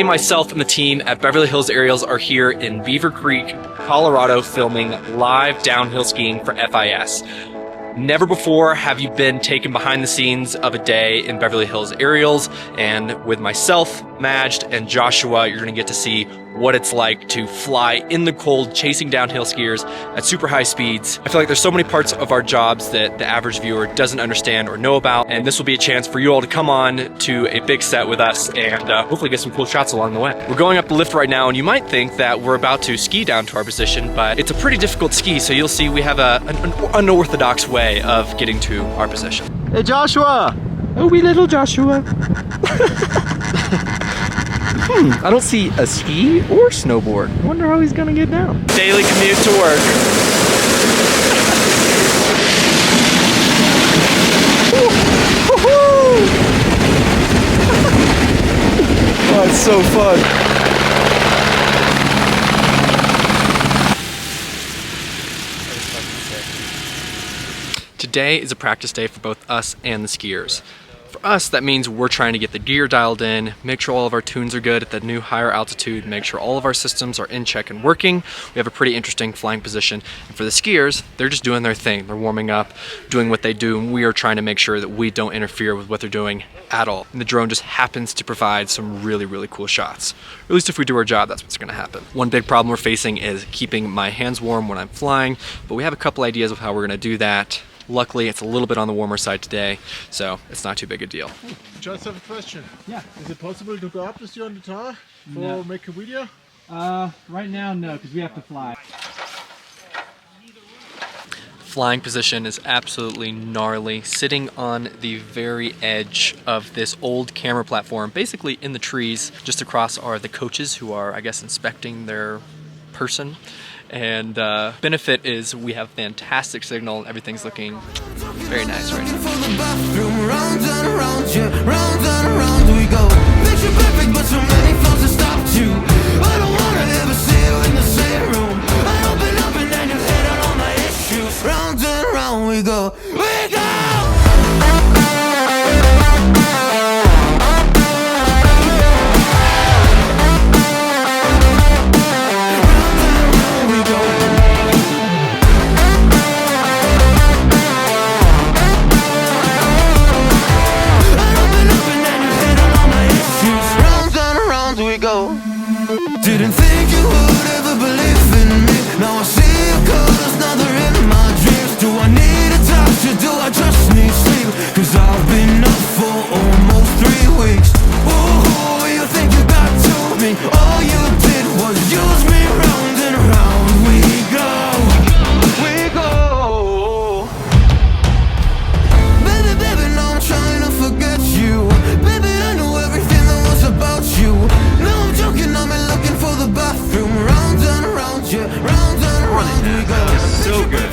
Today, myself and the team at Beverly Hills Aerials are here in Beaver Creek, Colorado, filming live downhill skiing for FIS. Never before have you been taken behind the scenes of a day in Beverly Hills Aerials, and with myself, Majd, and Joshua, you're gonna get to see what it's like to fly in the cold, chasing downhill skiers at super high speeds. I feel like there's so many parts of our jobs that the average viewer doesn't understand or know about, and this will be a chance for you all to come on to a big set with us and hopefully get some cool shots along the way. We're going up the lift right now, and you might think that we're about to ski down to our position, but it's a pretty difficult ski, so you'll see we have an unorthodox way of getting to our position. Hey Joshua! Oh, wee little Joshua. I don't see a ski or snowboard. I wonder how he's gonna get down. Daily commute to work. Oh, it's so fun. Today is a practice day for both us and the skiers. For us, that means we're trying to get the gear dialed in, make sure all of our tunes are good at the new higher altitude, make sure all of our systems are in check and working. We have a pretty interesting flying position. And for the skiers, they're just doing their thing. They're warming up, doing what they do, and we are trying to make sure that we don't interfere with what they're doing at all. And the drone just happens to provide some really, really cool shots. Or at least if we do our job, that's what's gonna happen. One big problem we're facing is keeping my hands warm when I'm flying, but we have a couple ideas of how we're gonna do that. Luckily, it's a little bit on the warmer side today, so it's not too big a deal. Just have a question. Yeah. Is it possible to go up with you on the tower for No. make a video? Right now, no, because we have to fly. Flying position is absolutely gnarly, sitting on the very edge of this old camera platform, basically in the trees. Just across are the coaches who are, I guess, inspecting their person. And benefit is we have fantastic signal. Everything's looking very nice right now. Didn't think you would ever believe in me. Now I see your colors, now they're in my dreams. Do I need a doctor? Do I just need sleep? Cause I've been up for almost 3 weeks. Oh, you think you got to me? All you did was use me, round and round we go. We go. Baby, baby, now I'm trying to forget you. Baby, I know everything that was about you. No, I'm joking, I'm looking for the bathroom. Round and round, yeah, round and round we go. So good.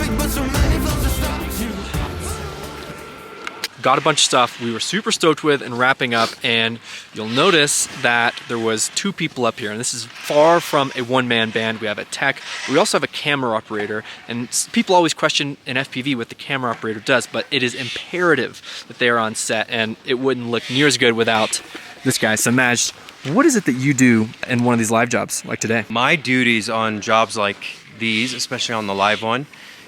Got a bunch of stuff we were super stoked with and wrapping up, and you'll notice that there was 2 people up here, and this is far from a one-man band. We have a tech, we also have a camera operator, and people always question in FPV what the camera operator does, but it is imperative that they are on set, and it wouldn't look near as good without this guy. So Majd, what is it that you do in one of these live jobs like today? My duties on jobs like these, especially on the live one,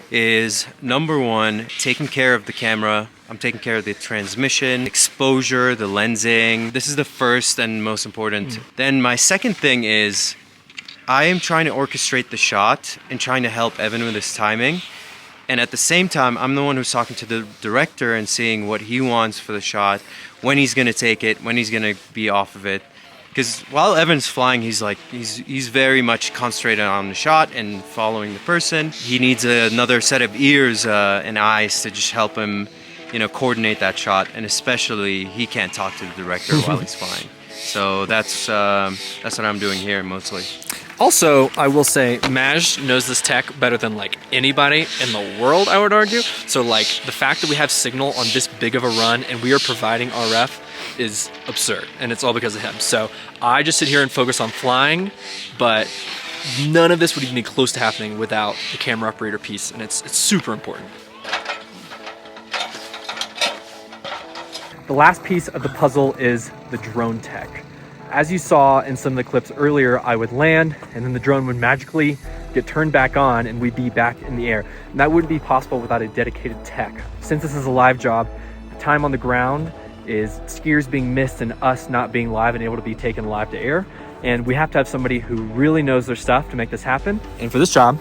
is number one, taking care of the camera. I'm taking care of the transmission, exposure, the lensing. This is the first and most important. Then my second thing is I am trying to orchestrate the shot and trying to help Evan with his timing. And at the same time, I'm the one who's talking to the director and seeing what he wants for the shot, when he's gonna take it, when he's gonna be off of it. Because while Evan's flying, he's very much concentrated on the shot and following the person. He needs another set of ears and eyes to just help him, coordinate that shot. And especially, he can't talk to the director while he's flying. So that's what I'm doing here mostly. Also, I will say, Majd knows this tech better than like anybody in the world, I would argue. So like the fact that we have signal on this big of a run and we are providing RF is absurd, and it's all because of him. So I just sit here and focus on flying, but none of this would even be close to happening without the camera operator piece, and it's super important. The last piece of the puzzle is the drone tech. As you saw in some of the clips earlier, I would land and then the drone would magically get turned back on and we'd be back in the air. And that wouldn't be possible without a dedicated tech. Since this is a live job, the time on the ground is skiers being missed and us not being live and able to be taken live to air. And we have to have somebody who really knows their stuff to make this happen. And for this job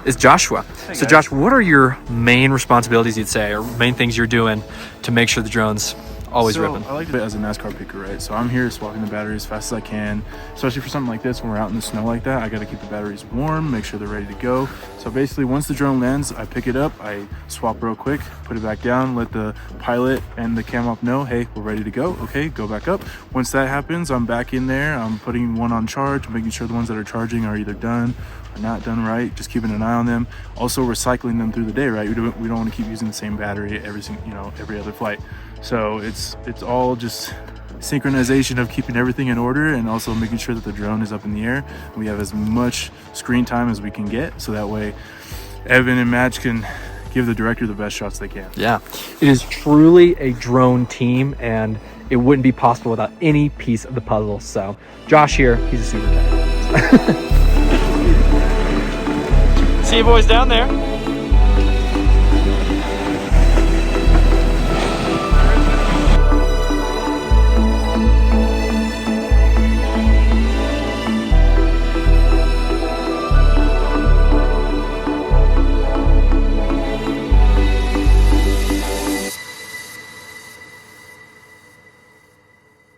is Joshua. So Josh, what are your main responsibilities, you'd say, or main things you're doing to make sure the drone's always ripping? I like it as a NASCAR picker, right? So I'm here swapping the battery as fast as I can, especially for something like this when we're out in the snow like that. I got to keep the batteries warm, make sure they're ready to go. So basically, once the drone lands, I pick it up, I swap real quick, put it back down, let the pilot and the cam op know, hey, we're ready to go. Okay, go back up. Once that happens, I'm back in there. I'm putting one on charge, making sure the ones that are charging are either done or not done right, just keeping an eye on them. Also recycling them through the day, right? We don't want to keep using the same battery every other flight. So it's all just synchronization of keeping everything in order and also making sure that the drone is up in the air. We have as much screen time as we can get, so that way Evan and Madge can give the director the best shots they can. Yeah, it is truly a drone team and it wouldn't be possible without any piece of the puzzle. So Josh here, he's a super tech. See you boys down there.